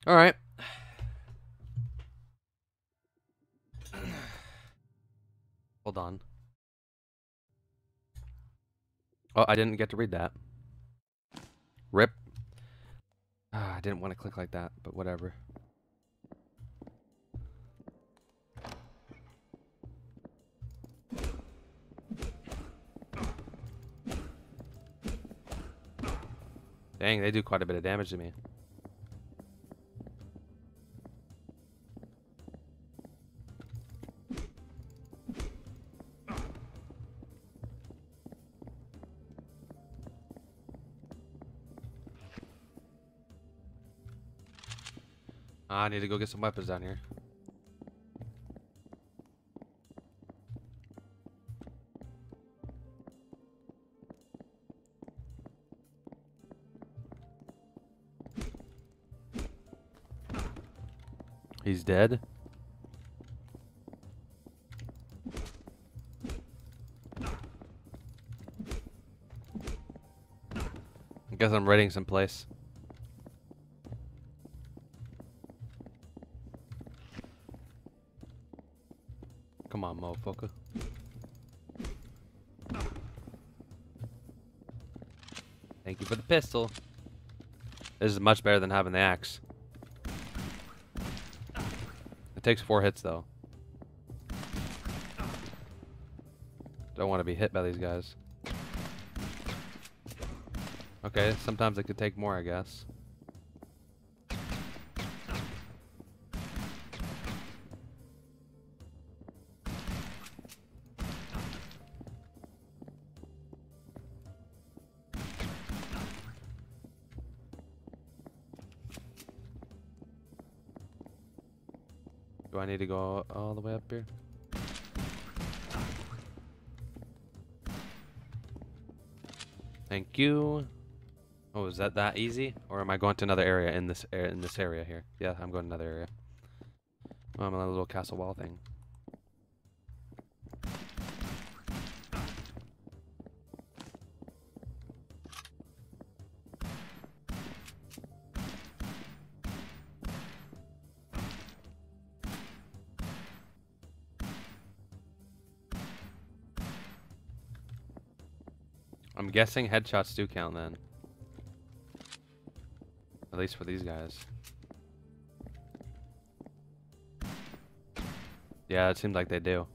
All right. Hold on. Oh, I didn't get to read that. Rip. I didn't want to click like that, but whatever. Dang, they do quite a bit of damage to me. I need to go get some weapons down here. He's dead. I guess I'm raiding someplace. Come on, motherfucker. Thank you for the pistol. This is much better than having the axe. It takes 4 hits, though. Don't want to be hit by these guys. Okay, sometimes it could take more, I guess. Do I need to go all the way up here? Thank you. Oh, is that easy? Or am I going to another area in this area here? Yeah, I'm going to another area. Oh, I'm on a little castle wall thing. I'm guessing headshots do count then. At least for these guys. Yeah, it seems like they do.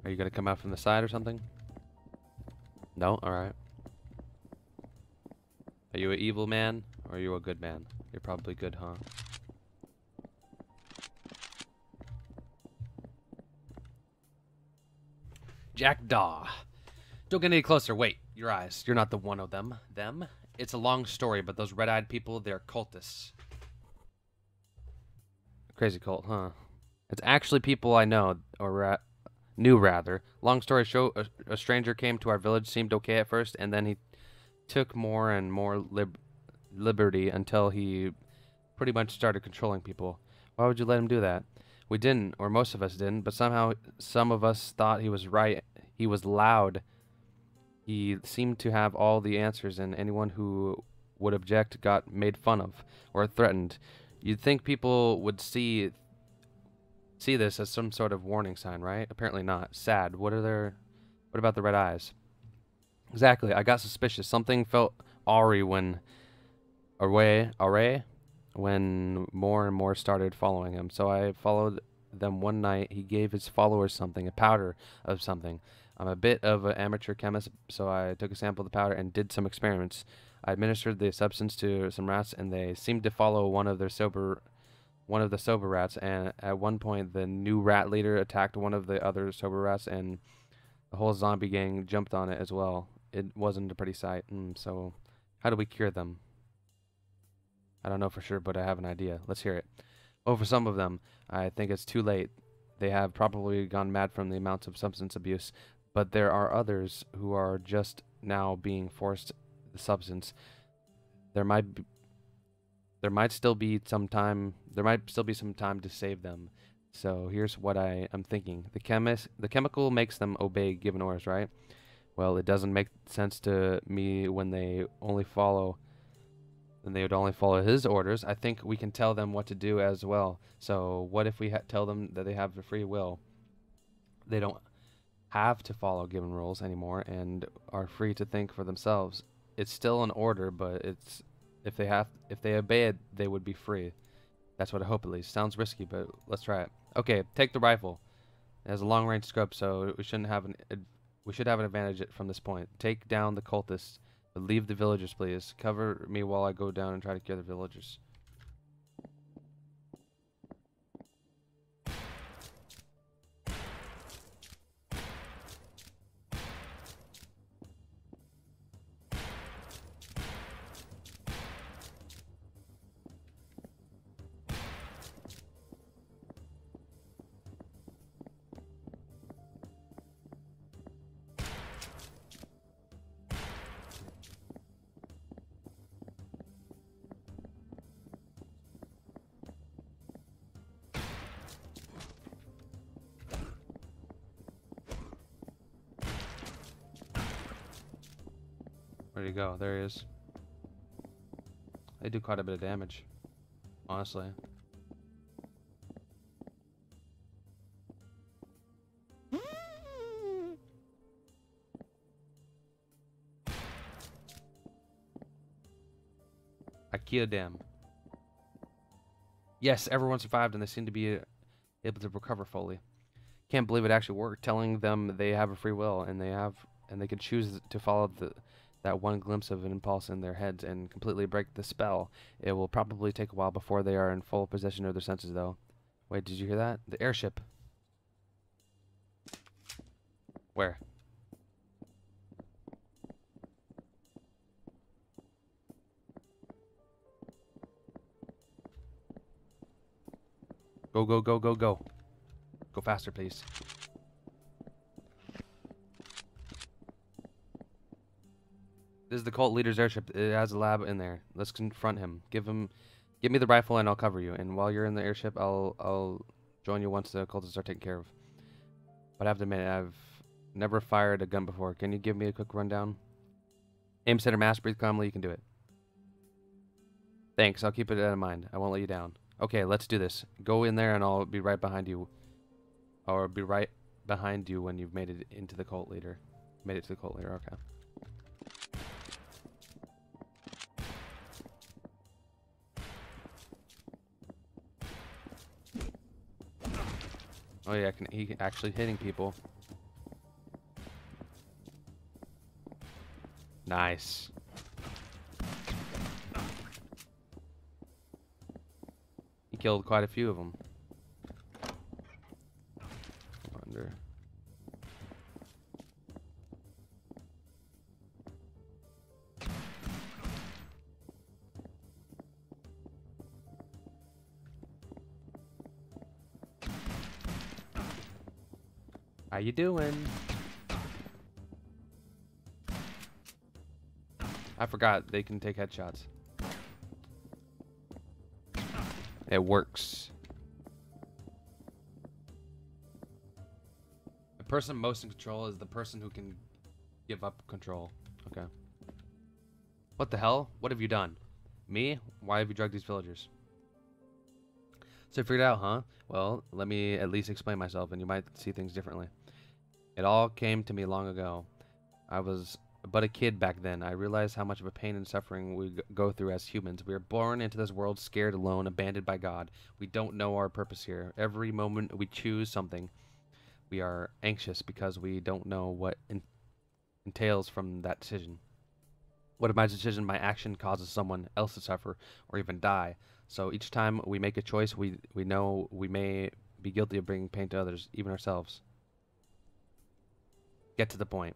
Are you gonna come out from the side or something? No? Alright. Are you an evil man? Or are you a good man? You're probably good, huh? Jackdaw. Don't get any closer. Wait, your eyes. You're not the one of them. Them? It's a long story, but those red-eyed people, they're cultists. Crazy cult, huh? It's actually people I know, or knew rather. Long story short, a stranger came to our village, seemed okay at first, and then he took more and more liberty until he pretty much started controlling people. Why would you let him do that? We didn't, or most of us didn't, but somehow some of us thought he was right. He was loud. He seemed to have all the answers, and anyone who would object got made fun of or threatened. You'd think people would see this as some sort of warning sign, right? Apparently not. Sad. What about the red eyes? Exactly. I got suspicious. Something felt awry when when more and more started following him. So I followed them one night. He gave his followers something, a powder of something. I'm a bit of an amateur chemist, so I took a sample of the powder and did some experiments. I administered the substance to some rats, and they seemed to follow one of the sober rats. And at one point, the new rat leader attacked one of the other sober rats, and the whole zombie gang jumped on it as well. It wasn't a pretty sight. So, how do we cure them? I don't know for sure, but I have an idea. Let's hear it. Oh, for some of them, I think it's too late. They have probably gone mad from the amounts of substance abuse, but there are others who are just now being forced the substance. There might still be some time there might still be some time to save them. So here's what I'm thinking. The chemical makes them obey given orders, right? Well, it doesn't make sense to me when they only follow. Then they would only follow his orders. I think we can tell them what to do as well. So what if we tell them that they have the free will? They don't have to follow given rules anymore and are free to think for themselves. It's still an order, but it's if they obey it, they would be free. That's what I hope at least. Sounds risky, but let's try it. Okay, take the rifle. It has a long range scope, so we should have an advantage from this point. Take down the cultists, but leave the villagers, please. Cover me while I go down and try to cure the villagers. Where'd he go? There he is. They do quite a bit of damage, honestly. I killed them. Yes, everyone survived and they seem to be able to recover fully. Can't believe it actually worked. Telling them they have a free will and they can choose to follow that one glimpse of an impulse in their heads and completely break the spell. It will probably take a while before they are in full possession of their senses, though. Wait, did you hear that? The airship. Where? Go, go, go, go, go. Go faster, please. This is the cult leader's airship. It has a lab in there. Let's confront him. Give me the rifle and I'll cover you. And while you're in the airship, I'll join you once the cultists are taken care of. But I have to admit, I've never fired a gun before. Can you give me a quick rundown? Aim, center, mass, breathe calmly. You can do it. Thanks. I'll keep it in mind. I won't let you down. Okay, let's do this. Go in there and I'll be right behind you. Or be right behind you when you've made it into the cult leader. Made it to the cult leader. Okay. Oh yeah, he actually hitting people. Nice. He killed quite a few of them. Wonder. How you doing? I forgot they can take headshots. It works. The person most in control is the person who can give up control. Okay. What the hell? What have you done? Me? Why have you drugged these villagers? So you figured it out, huh? Well, let me at least explain myself and you might see things differently. It all came to me long ago. I was but a kid back then. I realized how much of a pain and suffering we go through as humans. We are born into this world scared, alone, abandoned by God. We don't know our purpose here. Every moment we choose something, we are anxious because we don't know what entails from that decision. What if my decision, my action causes someone else to suffer or even die? So each time we make a choice, we know we may be guilty of bringing pain to others, even ourselves. Get to the point.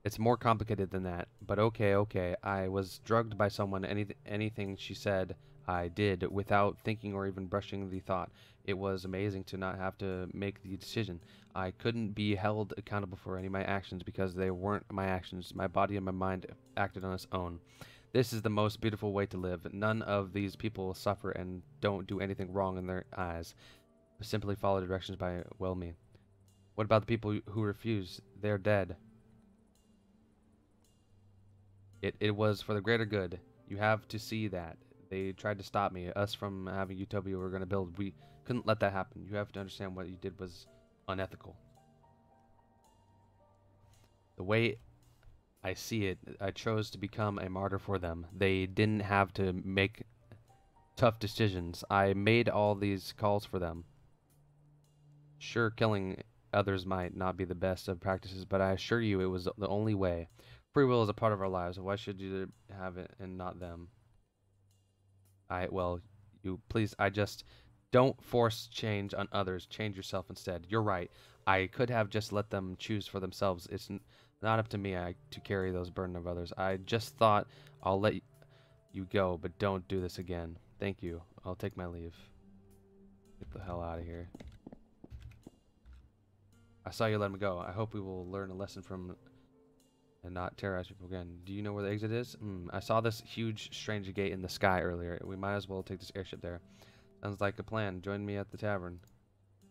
It's more complicated than that, but okay. I was drugged by someone. Anything she said, I did without thinking or even brushing the thought. It was amazing to not have to make the decision. I couldn't be held accountable for any of my actions because they weren't my actions. My body and my mind acted on its own. This is the most beautiful way to live. None of these people suffer and don't do anything wrong in their eyes. Simply follow directions by well me. What about the people who refuse? They're dead. It was for the greater good. You have to see that. They tried to stop me, us from having utopia we were going to build. We couldn't let that happen. You have to understand what you did was unethical. The way I see it, I chose to become a martyr for them. They didn't have to make tough decisions. I made all these calls for them. Sure, killing others might not be the best of practices, but I assure you it was the only way. Free will is a part of our lives. Why should you have it and not them? Well, you please, I just don't force change on others. Change yourself instead. You're right. I could have just let them choose for themselves. It's not up to me to carry those burden of others. I just thought I'll let you go, but don't do this again. Thank you. I'll take my leave. Get the hell out of here. I saw you let him go. I hope we will learn a lesson from and not terrorize people again. Do you know where the exit is? I saw this huge, strange gate in the sky earlier. We might as well take this airship there. Sounds like a plan. Join me at the tavern.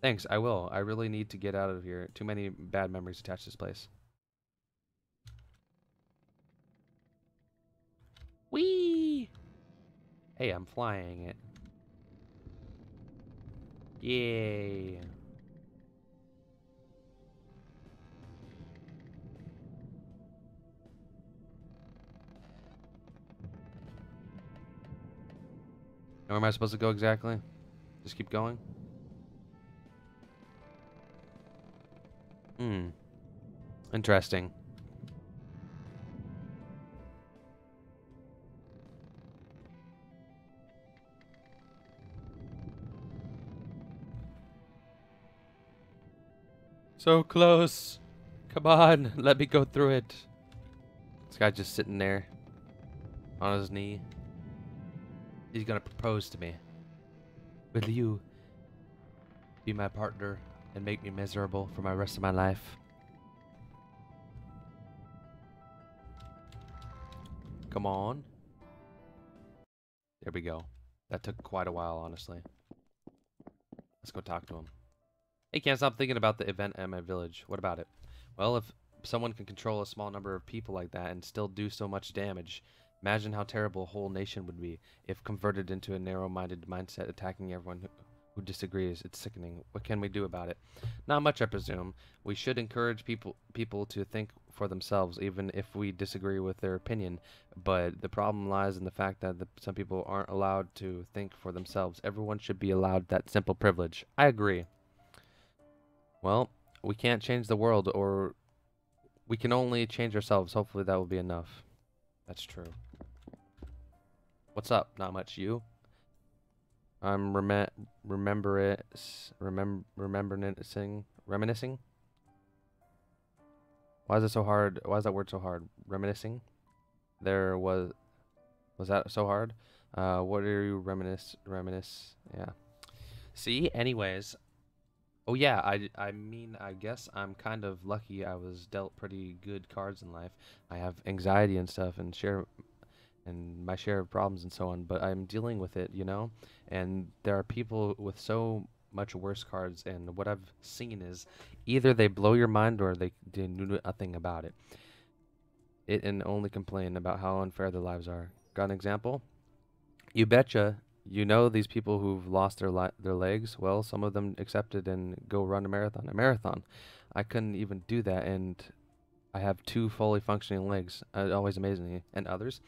Thanks, I will. I really need to get out of here. Too many bad memories attached to this place. Whee! Hey, I'm flying it. Yay! Where am I supposed to go exactly? Just keep going? Interesting. So close. Come on, let me go through it. This guy's just sitting there on his knee. He's gonna propose to me. Will you be my partner and make me miserable for my rest of my life? Come on. There we go. That took quite a while, honestly. Let's go talk to him. Hey, can't stop thinking about the event at my village. What about it? Well, if someone can control a small number of people like that and still do so much damage, imagine how terrible a whole nation would be if converted into a narrow-minded mindset attacking everyone who disagrees. It's sickening. What can we do about it? Not much, I presume. We should encourage people to think for themselves, even if we disagree with their opinion. But the problem lies in the fact that some people aren't allowed to think for themselves. Everyone should be allowed that simple privilege. I agree. Well, we can't change the world, or we can only change ourselves. Hopefully that will be enough. That's true. What's up? Not much. You? I'm reminiscing. Why is it so hard? Why is that word so hard? Reminiscing. There was that so hard? What are you reminisce? Yeah. See. Anyways. Oh yeah. I mean, I guess I'm kind of lucky. I was dealt pretty good cards in life. I have anxiety and stuff, and my share of problems and so on, but I'm dealing with it, you know? And there are people with so much worse cards, and what I've seen is either they blow your mind or they do nothing about it and only complain about how unfair their lives are. Got an example? You betcha. You know these people who've lost their legs? Well, some of them accepted and go run a marathon. A marathon. I couldn't even do that, and I have 2 fully functioning legs. It always amazes me. And others?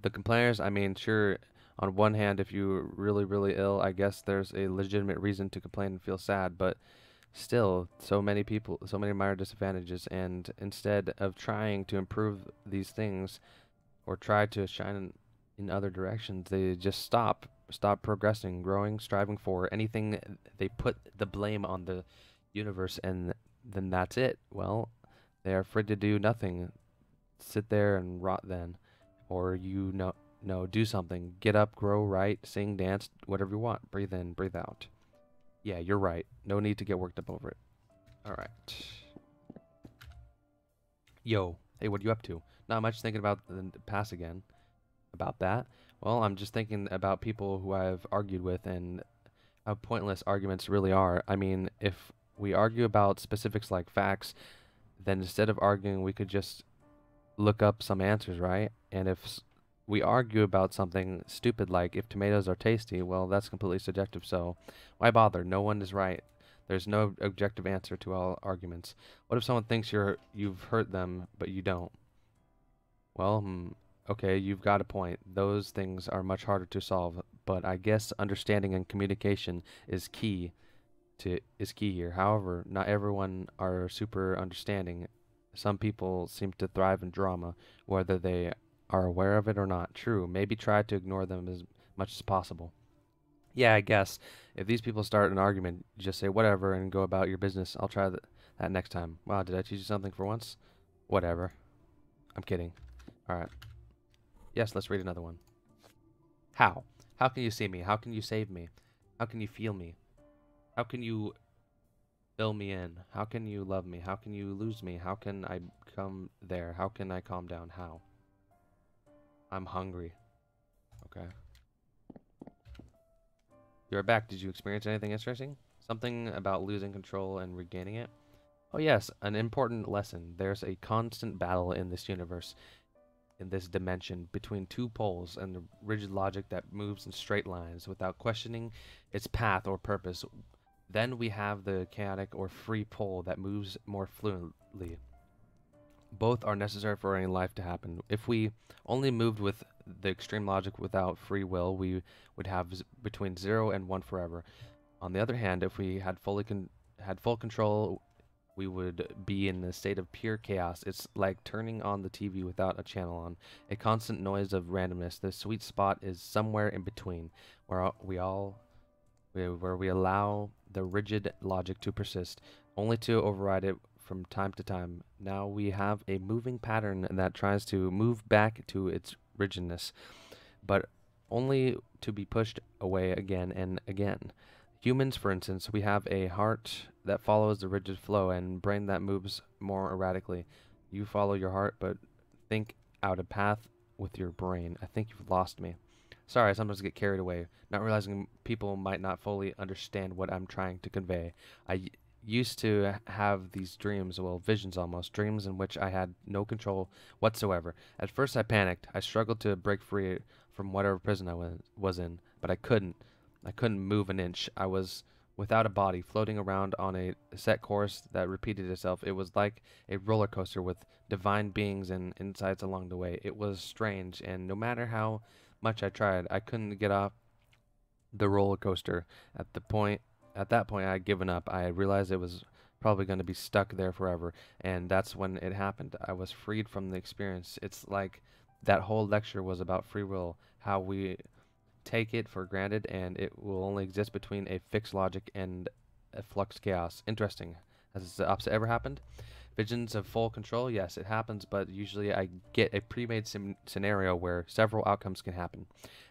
The complainers, I mean, sure, on one hand, if you're really, really ill, I guess there's a legitimate reason to complain and feel sad, but still, so many people, so many minor disadvantages, and instead of trying to improve these things or try to shine in other directions, they just stop progressing, growing, striving for anything. They put the blame on the universe, and then that's it. Well, they're afraid to do nothing. Sit there and rot then. Or no, do something. Get up, grow, write, sing, dance, whatever you want. Breathe in, breathe out. Yeah, you're right. No need to get worked up over it. Alright. Yo. Hey, what are you up to? Not much, thinking about the past again. about that? Well, I'm just thinking about people who I've argued with and how pointless arguments really are. I mean, if we argue about specifics like facts, then instead of arguing, we could just look up some answers, right? And if we argue about something stupid like if tomatoes are tasty, well, that's completely subjective, so why bother? No one is right. There's no objective answer to all arguments. What if someone thinks you've hurt them, but you don't? Well, okay, you've got a point. Those things are much harder to solve, but I guess understanding and communication is key here. However, not everyone are super understanding. Some people seem to thrive in drama, whether they are aware of it or not. True, maybe try to ignore them as much as possible. Yeah, I guess if these people start an argument, you just say whatever and go about your business. I'll try that next time. Wow, did I teach you something for once? Whatever. I'm kidding. All right. Yes, let's read another one. How? How can you see me? How can you save me? How can you feel me? How can you fill me in? How can you love me? How can you lose me? How can I come there? How can I calm down? How? I'm hungry. Okay. You're back. Did you experience anything interesting? Something about losing control and regaining it? Oh yes, an important lesson. There's a constant battle in this universe, in this dimension, between two poles and the rigid logic that moves in straight lines without questioning its path or purpose. Then we have the chaotic or free pole that moves more fluently. Both are necessary for any life to happen. If we only moved with the extreme logic without free will, we would have between 0 and 1 forever. On the other hand, if we had had full control, we would be in a state of pure chaos. It's like turning on the TV without a channel on. A constant noise of randomness. The sweet spot is somewhere in between, where where we allow the rigid logic to persist, only to override it from time to time. Now we have a moving pattern that tries to move back to its rigidness, but only to be pushed away again and again. Humans, for instance, we have a heart that follows the rigid flow and brain that moves more erratically. You follow your heart, but think out a path with your brain. I think you've lost me. Sorry, I sometimes get carried away, not realizing people might not fully understand what I'm trying to convey. I used to have these dreams, well, visions almost, dreams in which I had no control whatsoever. At first I panicked. I struggled to break free from whatever prison I was in, but I couldn't. I couldn't move an inch. I was without a body, floating around on a set course that repeated itself. It was like a roller coaster with divine beings and insights along the way. It was strange, and no matter how much I tried, I couldn't get off the roller coaster. At that point, I had given up. I realized it was probably going to be stuck there forever, and that's when it happened. I was freed from the experience. It's like that whole lecture was about free will, how we take it for granted, and it will only exist between a fixed logic and a flux chaos. Interesting. Has the opposite ever happened? Visions of full control? Yes, it happens, but usually I get a pre-made scenario where several outcomes can happen.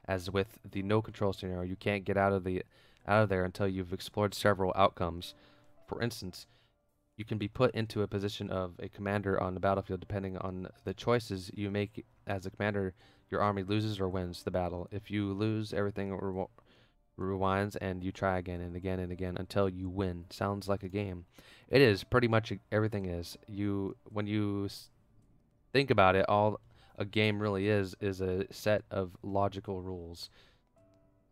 As with the no control scenario, you can't get out of there until you've explored several outcomes. For instance, you can be put into a position of a commander on the battlefield depending on the choices you make as a commander. Your army loses or wins the battle. If you lose, everything rewinds and you try again and again and again until you win. Sounds like a game. It is pretty much everything is. When you think about it, all a game really is a set of logical rules.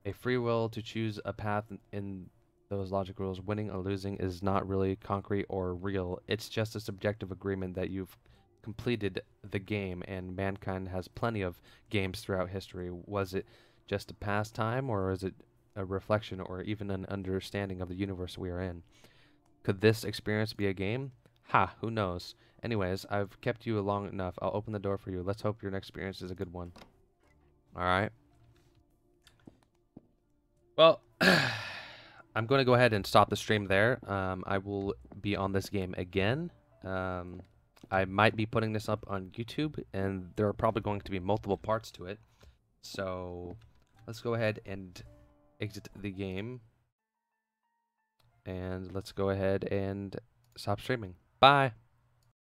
A free will to choose a path in those logic rules. Winning or losing is not really concrete or real. It's just a subjective agreement that you've completed the game, and mankind has plenty of games throughout history. Was it just a pastime, or is it a reflection or even an understanding of the universe we are in? Could this experience be a game? Ha, who knows? Anyways, I've kept you long enough. I'll open the door for you. Let's hope your next experience is a good one. Alright. Well, I'm going to go ahead and stop the stream there. I will be on this game again. I might be putting this up on YouTube, and there are probably going to be multiple parts to it. So let's go ahead and exit the game. And let's go ahead and stop streaming. Bye.